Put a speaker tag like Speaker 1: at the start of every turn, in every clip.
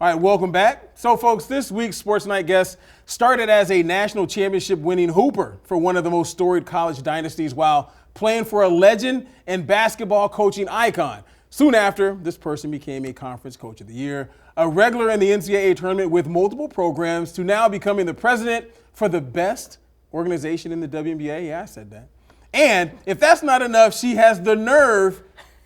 Speaker 1: All right, welcome back. So, folks, this week's Sports Night guest started as a national championship winning hooper for one of the most storied college dynasties while playing for a legend and basketball coaching icon. Soon after, this person became a conference coach of the year, a regular in the NCAA tournament with multiple programs, to now becoming the president for the best organization in the WNBA. Yeah, I said that. And if that's not enough, she has the nerve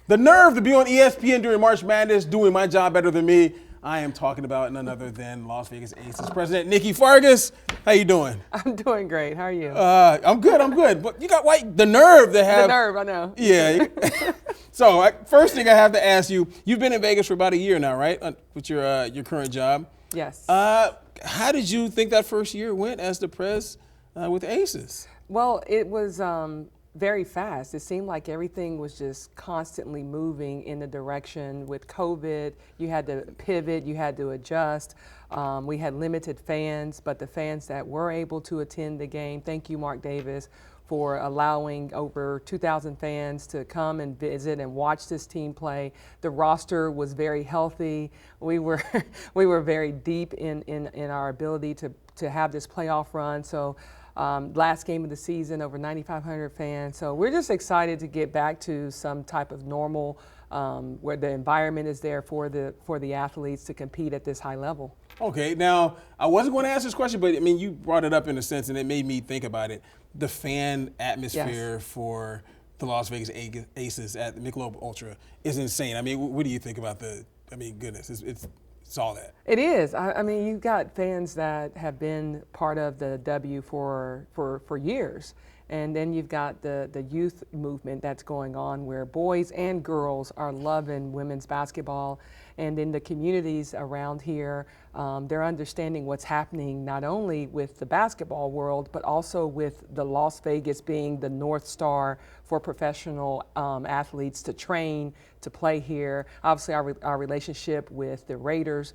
Speaker 1: to be on ESPN during March Madness, doing my job better than me. I am talking about none other than Las Vegas Aces President Nikki Fargas. How you doing?
Speaker 2: I'm doing great. How are you?
Speaker 1: I'm good. But you got the nerve to have.
Speaker 2: The nerve, I know.
Speaker 1: Yeah. So first thing I have to ask you, you've been in Vegas for about a year now, right? With your current job.
Speaker 2: Yes.
Speaker 1: How did you think that first year went as the pres with Aces?
Speaker 2: Well, it was very fast. It seemed like everything was just constantly moving in the direction. With COVID, you had to pivot, you had to adjust. We had limited fans, but the fans that were able to attend the game, thank you, Mark Davis, for allowing over 2,000 fans to come and visit and watch this team play. The roster was very healthy. We were very deep in our ability to have this playoff run. So last game of the season, over 9,500 fans. So we're just excited to get back to some type of normal where the environment is there for the athletes to compete at this high level. Okay, now I wasn't going to ask this question, but I mean, you brought it up in a sense and it made me think about it. The fan atmosphere for the Las Vegas Aces at the Michelob Ultra is insane. I mean, what do you think about goodness, it's all that. It is. I mean, you've got fans that have been part of the W for years. And then you've got the youth movement that's going on where boys and girls are loving women's basketball. And in the communities around here, they're understanding what's happening not only with the basketball world, but also with the Las Vegas being the North Star for professional athletes to train, to play here. Obviously, our relationship with the Raiders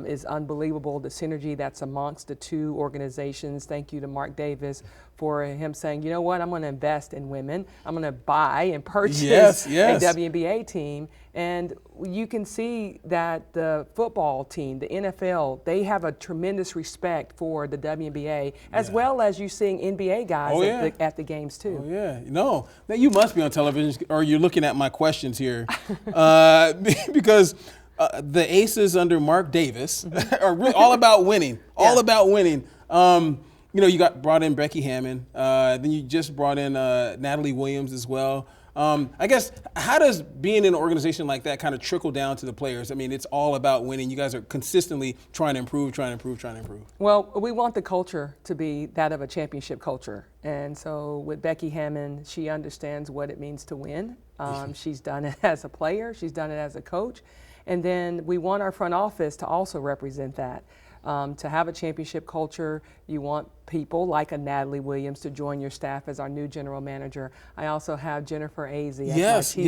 Speaker 2: is unbelievable. The synergy that's amongst the two organizations. Thank you to Mark Davis for him saying, you know what, I'm going to invest in women. I'm going to buy and purchase a WNBA team. And you can see that the football team, the NFL, they have a tremendous respect for the WNBA, as well as you seeing NBA guys at the games too. Oh yeah, no, now you must be on television, or you're looking at my questions here, because the Aces under Mark Davis are all about winning, all about winning. You know, you got brought in Becky Hammon, then you just brought in Natalie Williams as well. I guess, how does being in an organization like that kind of trickle down to the players? I mean, it's all about winning. You guys are consistently trying to improve. Well, we want the culture to be that of a championship culture. And so with Becky Hammon, she understands what it means to win. She's done it as a player. She's done it as a coach. And then we want our front office to also represent that. To have a championship culture, you want people like a Natalie Williams to join your staff as our new general manager. I also have Jennifer Azzi as my chief.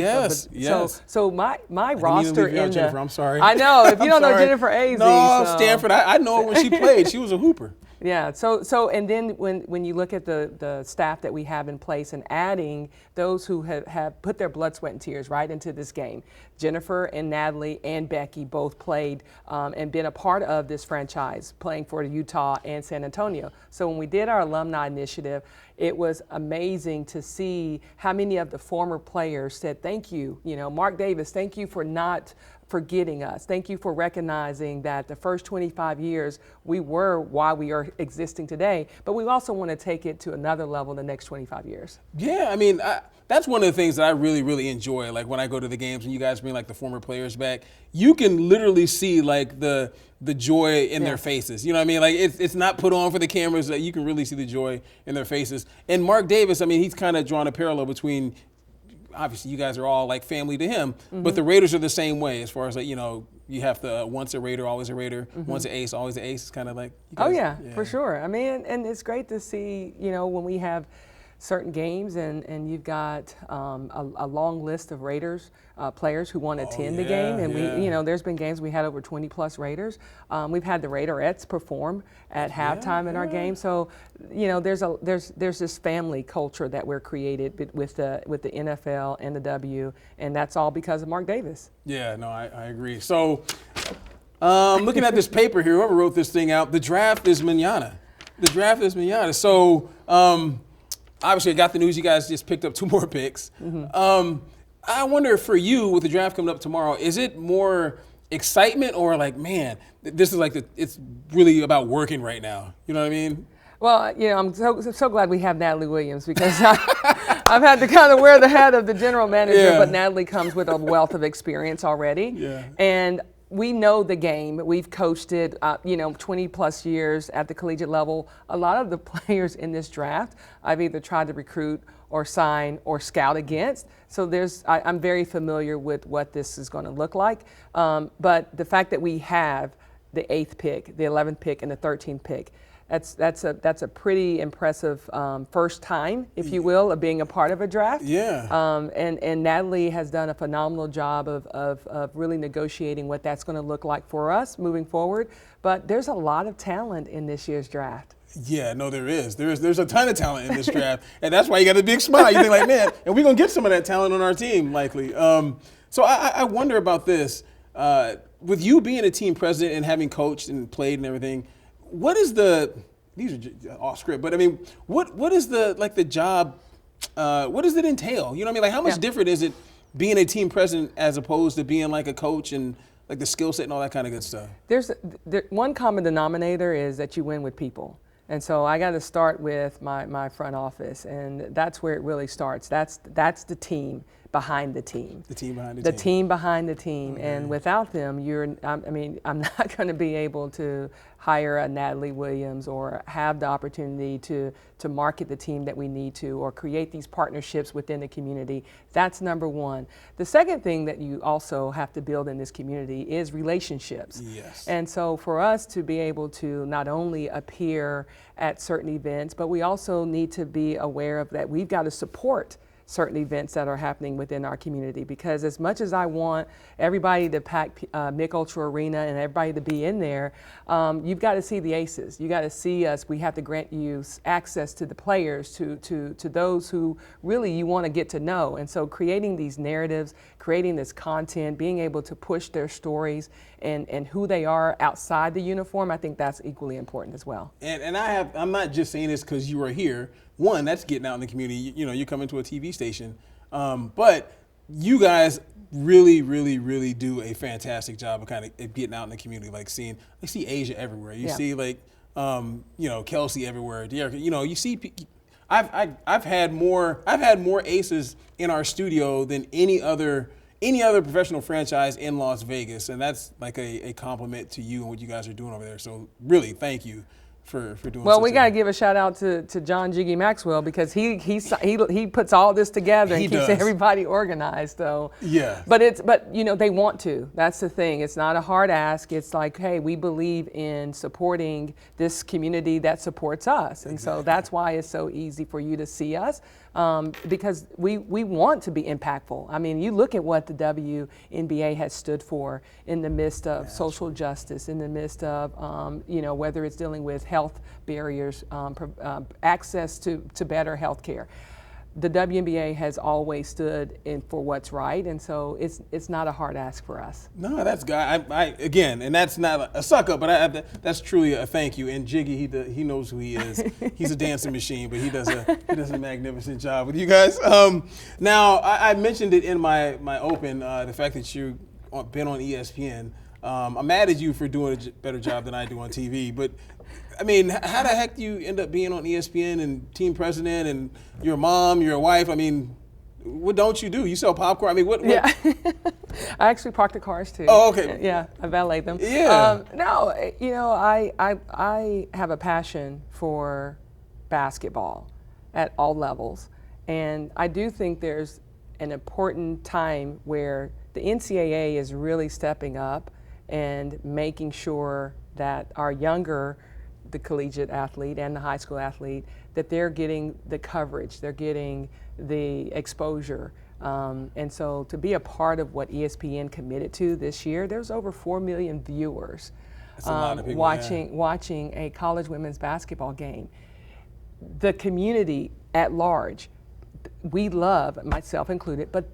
Speaker 2: Yes. So my roster in
Speaker 1: Jennifer, I'm sorry.
Speaker 2: I know, if you don't know Jennifer Azzi.
Speaker 1: No, Stanford, I know her when she played. She was a hooper.
Speaker 2: Yeah, so and then when you look at the staff that we have in place and adding those who have put their blood, sweat, and tears right into this game. Jennifer and Natalie and Becky both played and been a part of this franchise, playing for Utah and San Antonio. So when we did our alumni initiative, it was amazing to see how many of the former players said, thank you, Mark Davis, thank you for not forgetting us. Thank you for recognizing that the first 25 years we were why we are existing today, but we also want to take it to another level in the next 25 years.
Speaker 1: Yeah, I mean, that's one of the things that I really, really enjoy. Like when I go to the games and you guys bring like the former players back, you can literally see like the joy in their faces. You know what I mean? Like it's not put on for the cameras. You can really see the joy in their faces. And Mark Davis, I mean, he's kind of drawn a parallel between, obviously you guys are all like family to him, but the Raiders are the same way as far as like, you have to, once a Raider, always a Raider, once an Ace, always an Ace. It's kind of like,
Speaker 2: you guys, for sure. I mean, and it's great to see, when we have certain games and you've got a long list of Raiders players who want to attend the game. And we, there's been games we had over 20 plus Raiders. We've had the Raiderettes perform at halftime in our game. So, there's this family culture that we're created with the NFL and the W, and that's all because of Mark Davis.
Speaker 1: Yeah, no, I agree. So Looking at this paper here, whoever wrote this thing out, the draft is mañana. The draft is mañana. So obviously I got the news you guys just picked up 2 more picks. I wonder for you, with the draft coming up tomorrow, is it more excitement or like, man, this is like it's really about working right now? You know what I mean?
Speaker 2: Well, I'm so glad we have Natalie Williams, because I've had to kind of wear the hat of the general manager, but Natalie comes with a wealth of experience already.
Speaker 1: Yeah.
Speaker 2: And we know the game. We've coached it, 20 plus years at the collegiate level. A lot of the players in this draft, I've either tried to recruit or sign or scout against. So I'm very familiar with what this is going to look like. But the fact that we have the 8th pick, the 11th pick, and the 13th pick, that's a pretty impressive first time, if you will, of being a part of a draft.
Speaker 1: Yeah.
Speaker 2: And Natalie has done a phenomenal job of really negotiating what that's going to look like for us moving forward. But there's a lot of talent in this year's draft.
Speaker 1: Yeah, no, there is. There's a ton of talent in this draft, and that's why you got a big smile. You think like, man, and we're gonna get some of that talent on our team, likely. So I wonder about this. With you being a team president and having coached and played and everything, what is these are off script, but I mean, what is the job? What does it entail? You know what I mean? Like, how much different is it being a team president as opposed to being like a coach and like the skill set and all that kind of good stuff?
Speaker 2: There's one common denominator is that you win with people. And so I got to start with my front office, and that's where it really starts. That's the team behind the team.
Speaker 1: The team behind the
Speaker 2: team.
Speaker 1: team.
Speaker 2: The team behind the team.
Speaker 1: Okay.
Speaker 2: And without them, I'm not going to be able to hire a Natalie Williams or have the opportunity to market the team that we need to, or create these partnerships within the community. That's number one. The second thing that you also have to build in this community is relationships.
Speaker 1: Yes.
Speaker 2: And so for us to be able to not only appear at certain events, but we also need to be aware of that we've got to support certain events that are happening within our community, because as much as I want everybody to pack Mick Ultra Arena and everybody to be in there, you've got to see the aces. You got to see us. We have to grant you access to the players, to those who really you want to get to know. And so creating these narratives, creating this content, being able to push their stories and who they are outside the uniform, I think that's equally important as well.
Speaker 1: And I'm not just saying this because you are here. One, that's getting out in the community. You come into a TV station, but you guys really, really, really do a fantastic job of kind of getting out in the community. Like I see Asia everywhere. You see Kelsey everywhere. De'Erica, you see. I've had more aces in our studio than any other professional franchise in Las Vegas, and that's like a compliment to you and what you guys are doing over there. So really, thank you for doing.
Speaker 2: Well, we got to give a shout out to John Jiggy Maxwell, because he puts all this together and keeps everybody organized. So
Speaker 1: yeah.
Speaker 2: But they want to. That's the thing. It's not a hard ask. It's like, hey, we believe in supporting this community that supports us, and so that's why it's so easy for you to see us. Because we want to be impactful. I mean, you look at what the WNBA has stood for in the midst of social justice, in the midst of, whether it's dealing with health barriers, access to better health care. The WNBA has always stood in for what's right, and so it's not a hard ask for us.
Speaker 1: No, that's again, and that's not a suck up, but that's truly a thank you. And Jiggy, he knows who he is. He's a dancing machine, but he does a magnificent job with you guys. Now, I mentioned it in my open, the fact that you've been on ESPN. I'm mad at you for doing a better job than I do on TV, but I mean, how the heck do you end up being on ESPN and team president and your mom, your wife? I mean, what don't you do? You sell popcorn? I mean, what?
Speaker 2: Yeah. I actually park the cars too.
Speaker 1: Oh, okay.
Speaker 2: Yeah, I valet them.
Speaker 1: Yeah.
Speaker 2: No, I have a passion for basketball at all levels. And I do think there's an important time where the NCAA is really stepping up and making sure that our younger, the collegiate athlete and the high school athlete, that they're getting the coverage, they're getting the exposure. And so to be a part of what ESPN committed to this year, there's over 4 million viewers watching a college women's basketball game. The community at large, we love, myself included, but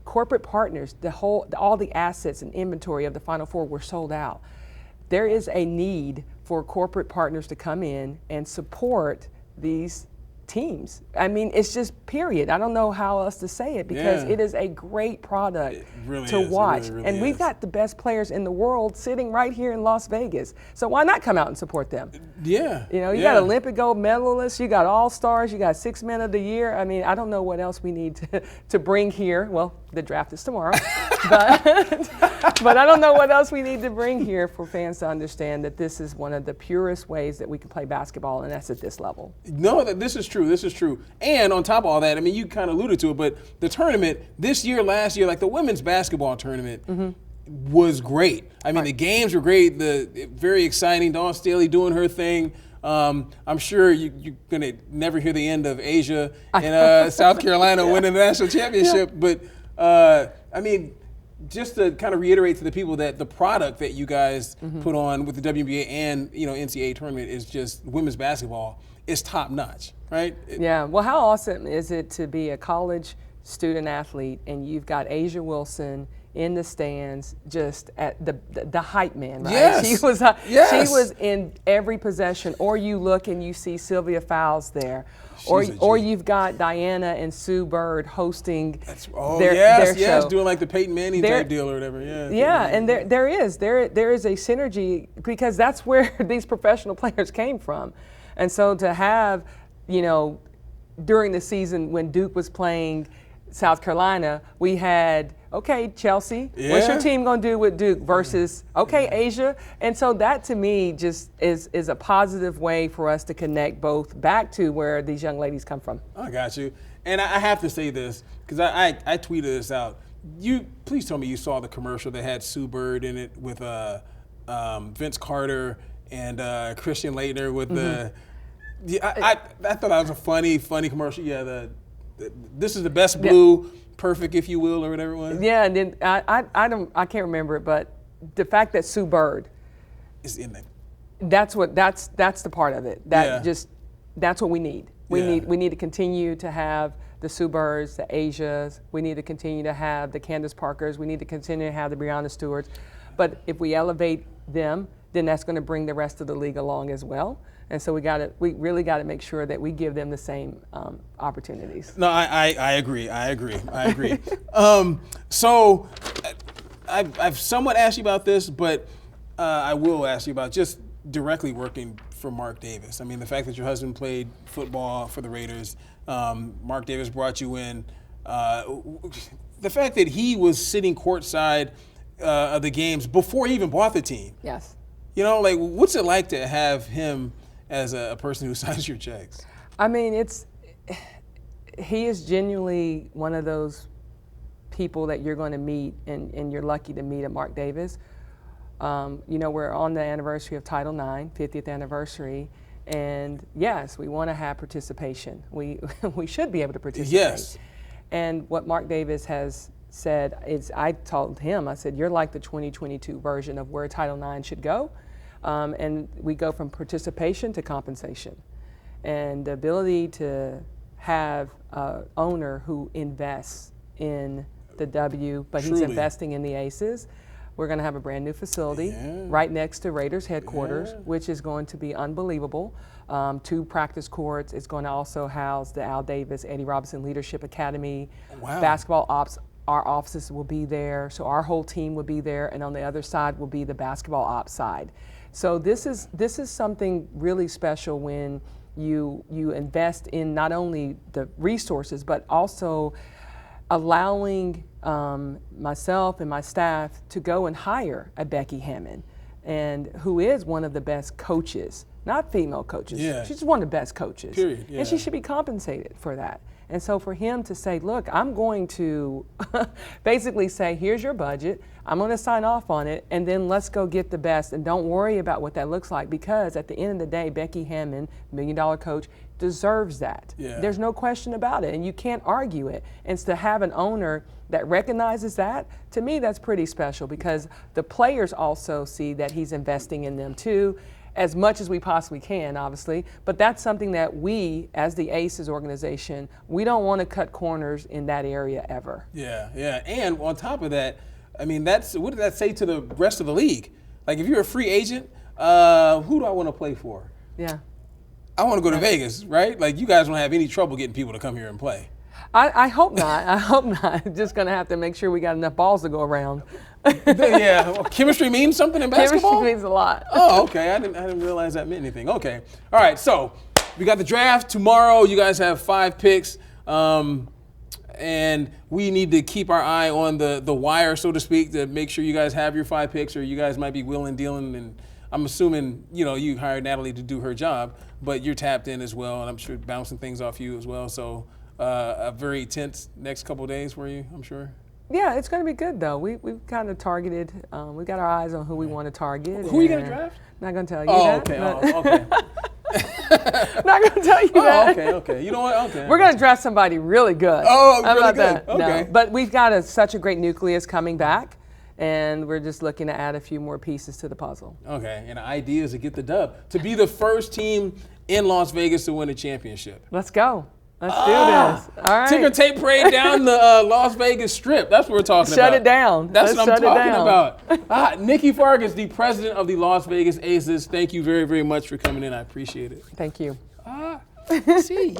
Speaker 2: corporate partners, all the assets and inventory of the Final Four were sold out. there is a need for corporate partners to come in and support these teams. I mean, it's just period. I don't know how else to say it because it is a great product to watch.
Speaker 1: It really
Speaker 2: and we've got the best players in the world sitting right here in Las Vegas. So why not come out and support them?
Speaker 1: Yeah.
Speaker 2: You know, you got Olympic gold medalists, you got all-stars, you got 6 men of the year. I mean, I don't know what else we need to bring here. Well, the draft is tomorrow. But I don't know what else we need to bring here for fans to understand that this is one of the purest ways that we can play basketball, and that's at this level.
Speaker 1: No, this is true. This is true. And on top of all that, I mean, you kind of alluded to it, but the tournament this year, last year, like the women's basketball tournament was great. I mean, the games were great. Very exciting. Dawn Staley doing her thing. I'm sure you're going to never hear the end of Asia and South Carolina winning the national championship. But, I mean, just to kind of reiterate to the people that the product that you guys put on with the WNBA and, NCAA tournament is just women's basketball is top notch, right?
Speaker 2: Yeah. Well, how awesome is it to be a college student athlete and you've got Asia Wilson in the stands, just at the hype man, right?
Speaker 1: Yes.
Speaker 2: She was in every possession. Or you look and you see Sylvia Fowles there. Or you've got Diana and Sue Bird hosting their show.
Speaker 1: Doing like the Peyton Manning type deal or whatever.
Speaker 2: And there is a synergy because that's where these professional players came from. And so to have, during the season when Duke was playing South Carolina, we had, okay, Chelsea, what's your team going to do with Duke versus, okay, Asia? And so that to me just is a positive way for us to connect both back to where these young ladies come from.
Speaker 1: I got you. And I have to say this because I tweeted this out. Please tell me you saw the commercial that had Sue Bird in it with Vince Carter and Christian Laettner with the I thought that was a funny commercial. Yeah, this is the best blue, perfect if you will, or whatever it was.
Speaker 2: Yeah, and then I can't remember it, but the fact that Sue Bird
Speaker 1: is in there.
Speaker 2: That's the part of it. That's what we need. We need to continue to have the Sue Birds, the Asias. We need to continue to have the Candace Parkers. We need to continue to have the Breonna Stewarts. But if we elevate them, then that's going to bring the rest of the league along as well. And so we really got to make sure that we give them the same opportunities.
Speaker 1: No, I agree. So I've somewhat asked you about this, but I will ask you about just directly working for Mark Davis. I mean, the fact that your husband played football for the Raiders, Mark Davis brought you in. The fact that he was sitting courtside of the games before he even bought the team.
Speaker 2: Yes.
Speaker 1: What's it like to have him as a person who signs your checks?
Speaker 2: I mean, he is genuinely one of those people that you're going to meet, and you're lucky to meet a Mark Davis. We're on the anniversary of Title IX, 50th anniversary, and yes, we want to have participation. We should be able to participate.
Speaker 1: Yes.
Speaker 2: And what Mark Davis has said is, I told him, I said, you're like the 2022 version of where Title IX should go. And we go from participation to compensation. And the ability to have an owner who invests in the W, but he's investing in the Aces. We're going to have a brand new facility right next to Raiders headquarters, which is going to be unbelievable. 2 practice courts. It's going to also house the Al Davis, Eddie Robinson Leadership Academy.
Speaker 1: Wow.
Speaker 2: Basketball ops. Our offices will be there, so our whole team will be there, and on the other side will be the basketball ops side. So this is something really special when you invest in not only the resources, but also allowing myself and my staff to go and hire a Becky Hammond, and who is one of the best coaches, not female coaches.
Speaker 1: Yeah.
Speaker 2: She's one of the best coaches.
Speaker 1: Period. Yeah.
Speaker 2: And she should be compensated for that. And so for him to say, look, I'm going to basically say, here's your budget, I'm going to sign off on it, and then let's go get the best, and don't worry about what that looks like, because at the end of the day, Becky Hammond, $1 million coach, deserves that.
Speaker 1: Yeah.
Speaker 2: There's no question about it, and you can't argue it. And to have an owner that recognizes that, to me, that's pretty special, because the players also see that he's investing in them too, as much as we possibly can, obviously. But that's something that we, as the ACES organization, we don't want to cut corners in that area ever.
Speaker 1: Yeah. And on top of that, I mean, what did that say to the rest of the league? Like if you're a free agent, who do I want to play for?
Speaker 2: Yeah.
Speaker 1: I want to go to Vegas, right? Like you guys don't have any trouble getting people to come here and play.
Speaker 2: I hope not. I hope not. Just going to have to make sure we got enough balls to go around.
Speaker 1: Yeah, well, chemistry means something in basketball?
Speaker 2: Chemistry means a lot.
Speaker 1: Oh, okay. I didn't realize that meant anything. Okay. All right, so we got the draft tomorrow. You guys have 5 picks. And we need to keep our eye on the wire, so to speak, to make sure you guys have your 5 picks, or you guys might be willing, dealing, and I'm assuming, you hired Natalie to do her job, but you're tapped in as well, and I'm sure bouncing things off you as well. So a very tense next couple of days for you, I'm sure.
Speaker 2: Yeah, it's going to be good, though. We've kind of targeted, we got our eyes on who we want to target.
Speaker 1: Who are you going to draft?
Speaker 2: Not going to tell you that.
Speaker 1: Okay. Oh, okay.
Speaker 2: Not going to tell you that.
Speaker 1: Okay. You know what? Okay.
Speaker 2: We're going to draft somebody really good.
Speaker 1: Oh,
Speaker 2: How
Speaker 1: really
Speaker 2: about
Speaker 1: good.
Speaker 2: that?
Speaker 1: Okay.
Speaker 2: No, but we've got such a great nucleus coming back, and we're just looking to add a few more pieces to the puzzle.
Speaker 1: Okay, and the idea is to get the dub, to be the first team in Las Vegas to win a championship.
Speaker 2: Let's go. Let's do this. All right.
Speaker 1: Ticker tape parade down the Las Vegas Strip. That's what we're talking about.
Speaker 2: Shut it down.
Speaker 1: That's what I'm talking
Speaker 2: down.
Speaker 1: about. Nikki Fargas, the president of the Las Vegas Aces. Thank you very, very much for coming in. I appreciate it.
Speaker 2: Thank you.
Speaker 1: See.